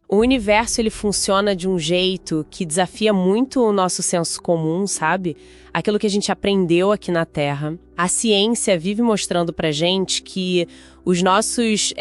O universo ele funciona de um jeito que desafia muito o nosso senso comum, sabe? Aquilo que a gente aprendeu aqui na Terra. A ciência vive mostrando pra gente que os nossos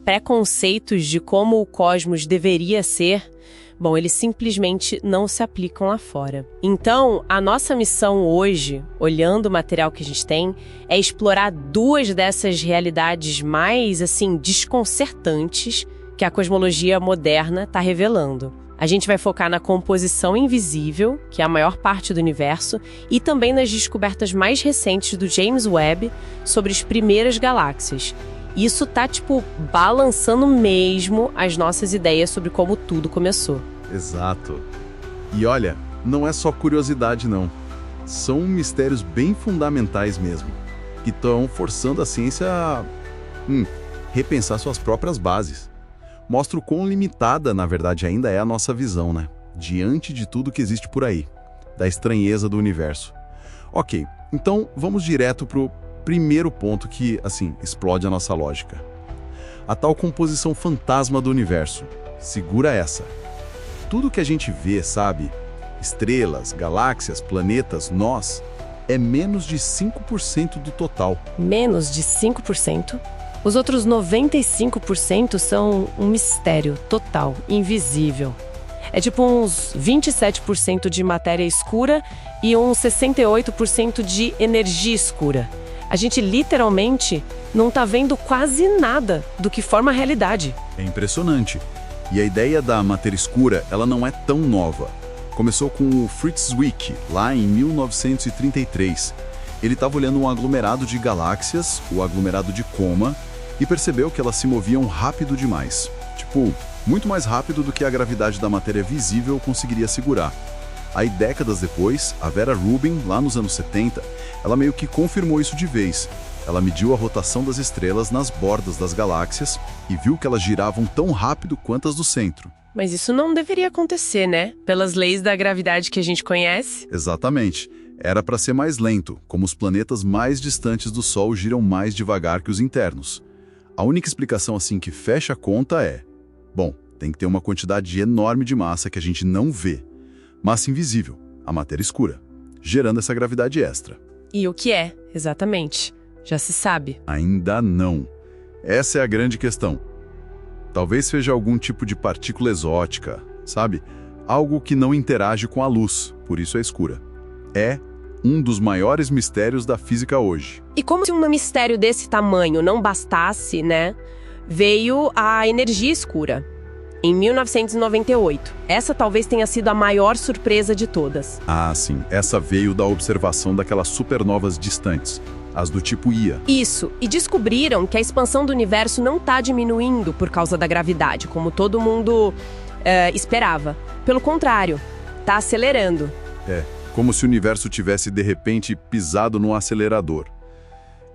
preconceitos de como o cosmos deveria ser, bom, eles simplesmente não se aplicam lá fora. Então, a nossa missão hoje, olhando o material que a gente tem, é explorar duas dessas realidades mais, assim, desconcertantes que a cosmologia moderna está revelando. A gente vai focar na composição invisível, que é a maior parte do universo, e também nas descobertas mais recentes do James Webb sobre as primeiras galáxias. Isso tá, balançando mesmo as nossas ideias sobre como tudo começou. Exato. E olha, não é só curiosidade não. São mistérios bem fundamentais mesmo, que estão forçando a ciência a repensar suas próprias bases. Mostra o quão limitada, na verdade, ainda é a nossa visão, né? Diante de tudo que existe por aí, da estranheza do universo. Ok, então vamos direto pro primeiro ponto que, assim, explode a nossa lógica. A tal composição fantasma do universo. Segura essa. Tudo que a gente vê, sabe? Estrelas, galáxias, planetas, nós, é menos de 5% do total. Menos de 5%? Os outros 95% são um mistério total, invisível. É tipo uns 27% de matéria escura e uns 68% de energia escura. A gente literalmente não tá vendo quase nada do que forma a realidade. É impressionante. E a ideia da matéria escura, ela não é tão nova. Começou com o Fritz Zwick, lá em 1933. Ele estava olhando um aglomerado de galáxias, o aglomerado de Coma, e percebeu que elas se moviam rápido demais. Muito mais rápido do que a gravidade da matéria visível conseguiria segurar. Aí, décadas depois, a Vera Rubin, lá nos anos 70, ela meio que confirmou isso de vez. Ela mediu a rotação das estrelas nas bordas das galáxias e viu que elas giravam tão rápido quanto as do centro. Mas isso não deveria acontecer, né? Pelas leis da gravidade que a gente conhece. Exatamente. Era para ser mais lento, como os planetas mais distantes do Sol giram mais devagar que os internos. A única explicação assim que fecha a conta é... Bom, tem que ter uma quantidade enorme de massa que a gente não vê. Massa invisível, a matéria escura, gerando essa gravidade extra. E o que é, exatamente? Já se sabe. Ainda não. Essa é a grande questão. Talvez seja algum tipo de partícula exótica, sabe? Algo que não interage com a luz, por isso é escura. É um dos maiores mistérios da física hoje. E como se um mistério desse tamanho não bastasse, né? Veio a energia escura, em 1998. Essa talvez tenha sido a maior surpresa de todas. Ah, sim. Essa veio da observação daquelas supernovas distantes, as do tipo Ia. Isso. E descobriram que a expansão do universo não está diminuindo por causa da gravidade, como todo mundo esperava. Pelo contrário, está acelerando. É, como se o universo tivesse, de repente, pisado no acelerador.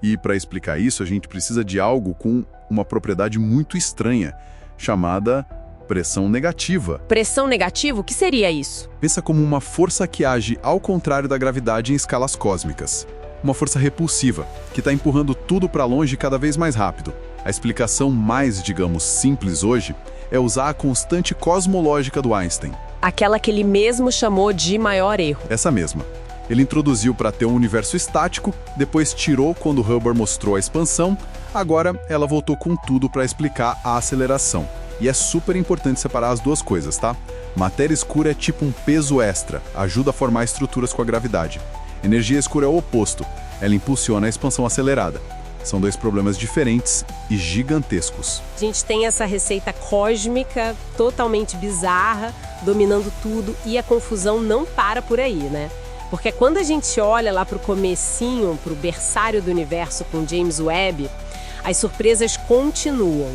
E para explicar isso, a gente precisa de algo com uma propriedade muito estranha, chamada pressão negativa. Pressão negativa? O que seria isso? Pensa como uma força que age ao contrário da gravidade em escalas cósmicas. Uma força repulsiva, que está empurrando tudo para longe cada vez mais rápido. A explicação mais, digamos, simples hoje é usar a constante cosmológica do Einstein. Aquela que ele mesmo chamou de maior erro. Essa mesma. Ele introduziu para ter um universo estático, depois tirou quando Hubble mostrou a expansão, agora ela voltou com tudo para explicar a aceleração. E é super importante separar as duas coisas, tá? Matéria escura é tipo um peso extra, ajuda a formar estruturas com a gravidade. Energia escura é o oposto, ela impulsiona a expansão acelerada. São dois problemas diferentes e gigantescos. A gente tem essa receita cósmica totalmente bizarra, dominando tudo, e a confusão não para por aí, né? Porque quando a gente olha lá pro comecinho, pro berçário do universo com James Webb, as surpresas continuam.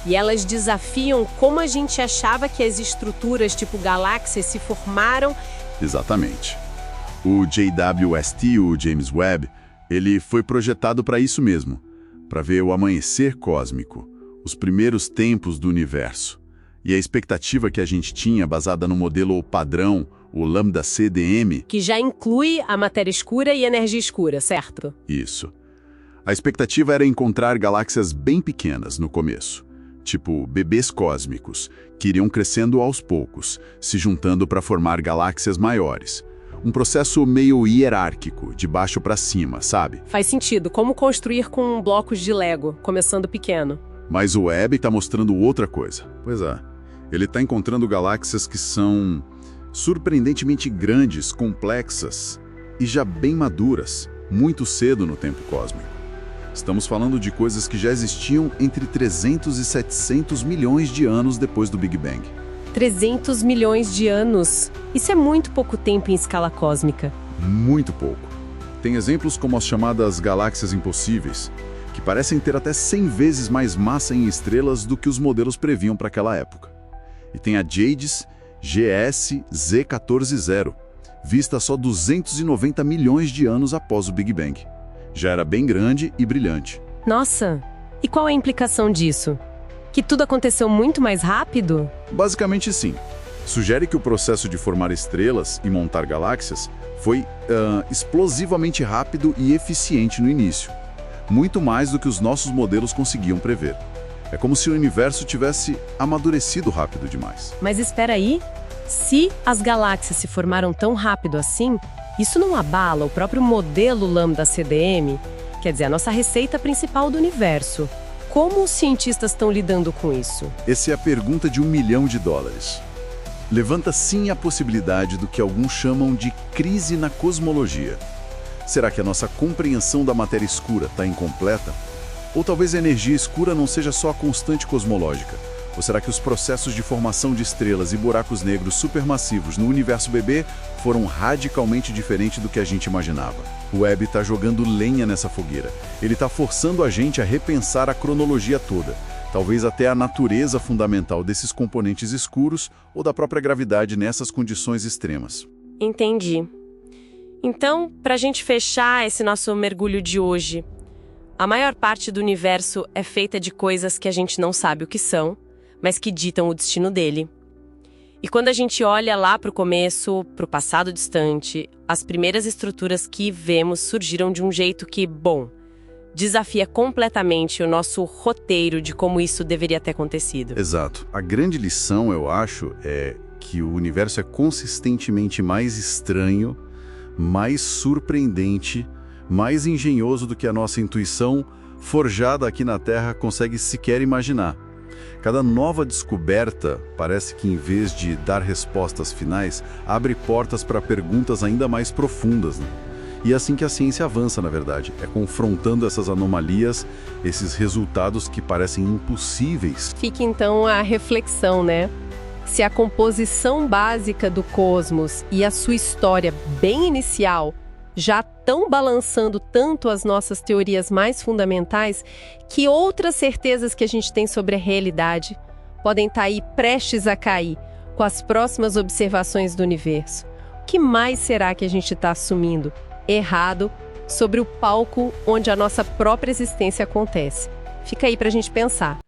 E elas desafiam como a gente achava que as estruturas tipo galáxias se formaram. Exatamente. O JWST, o James Webb, ele foi projetado para isso mesmo, para ver o amanhecer cósmico, os primeiros tempos do universo. E a expectativa que a gente tinha, baseada no modelo padrão, o Lambda CDM... Que já inclui a matéria escura e a energia escura, certo? Isso. A expectativa era encontrar galáxias bem pequenas no começo, tipo bebês cósmicos, que iriam crescendo aos poucos, se juntando para formar galáxias maiores. Um processo meio hierárquico, de baixo para cima, sabe? Faz sentido, como construir com blocos de Lego, começando pequeno. Mas o Webb está mostrando outra coisa. Pois é, ele está encontrando galáxias que são surpreendentemente grandes, complexas e já bem maduras, muito cedo no tempo cósmico. Estamos falando de coisas que já existiam entre 300 e 700 milhões de anos depois do Big Bang. 300 milhões de anos. Isso é muito pouco tempo em escala cósmica. Muito pouco. Tem exemplos como as chamadas galáxias impossíveis, que parecem ter até 100 vezes mais massa em estrelas do que os modelos previam para aquela época. E tem a JADES GS Z140, vista só 290 milhões de anos após o Big Bang. Já era bem grande e brilhante. Nossa! E qual é a implicação disso? Que tudo aconteceu muito mais rápido? Basicamente sim. Sugere que o processo de formar estrelas e montar galáxias foi explosivamente rápido e eficiente no início. Muito mais do que os nossos modelos conseguiam prever. É como se o universo tivesse amadurecido rápido demais. Mas espera aí, se as galáxias se formaram tão rápido assim, isso não abala o próprio modelo Lambda-CDM? Quer dizer, a nossa receita principal do universo. Como os cientistas estão lidando com isso? Essa é a pergunta de $1 milhão. Levanta sim a possibilidade do que alguns chamam de crise na cosmologia. Será que a nossa compreensão da matéria escura está incompleta? Ou talvez a energia escura não seja só a constante cosmológica? Ou será que os processos de formação de estrelas e buracos negros supermassivos no universo bebê foram radicalmente diferentes do que a gente imaginava? O Webb está jogando lenha nessa fogueira. Ele está forçando a gente a repensar a cronologia toda, talvez até a natureza fundamental desses componentes escuros ou da própria gravidade nessas condições extremas. Entendi. Então, para a gente fechar esse nosso mergulho de hoje, a maior parte do universo é feita de coisas que a gente não sabe o que são, mas que ditam o destino dele. E quando a gente olha lá para o começo, para o passado distante, as primeiras estruturas que vemos surgiram de um jeito que, bom, desafia completamente o nosso roteiro de como isso deveria ter acontecido. Exato. A grande lição, eu acho, é que o universo é consistentemente mais estranho, mais surpreendente, mais engenhoso do que a nossa intuição, forjada aqui na Terra, consegue sequer imaginar. Cada nova descoberta parece que, em vez de dar respostas finais, abre portas para perguntas ainda mais profundas, né? E é assim que a ciência avança, na verdade. É confrontando essas anomalias, esses resultados que parecem impossíveis. Fica então a reflexão, né? Se a composição básica do cosmos e a sua história bem inicial já estão balançando tanto as nossas teorias mais fundamentais, que outras certezas que a gente tem sobre a realidade podem estar aí prestes a cair com as próximas observações do universo. O que mais será que a gente está assumindo errado sobre o palco onde a nossa própria existência acontece? Fica aí para a gente pensar.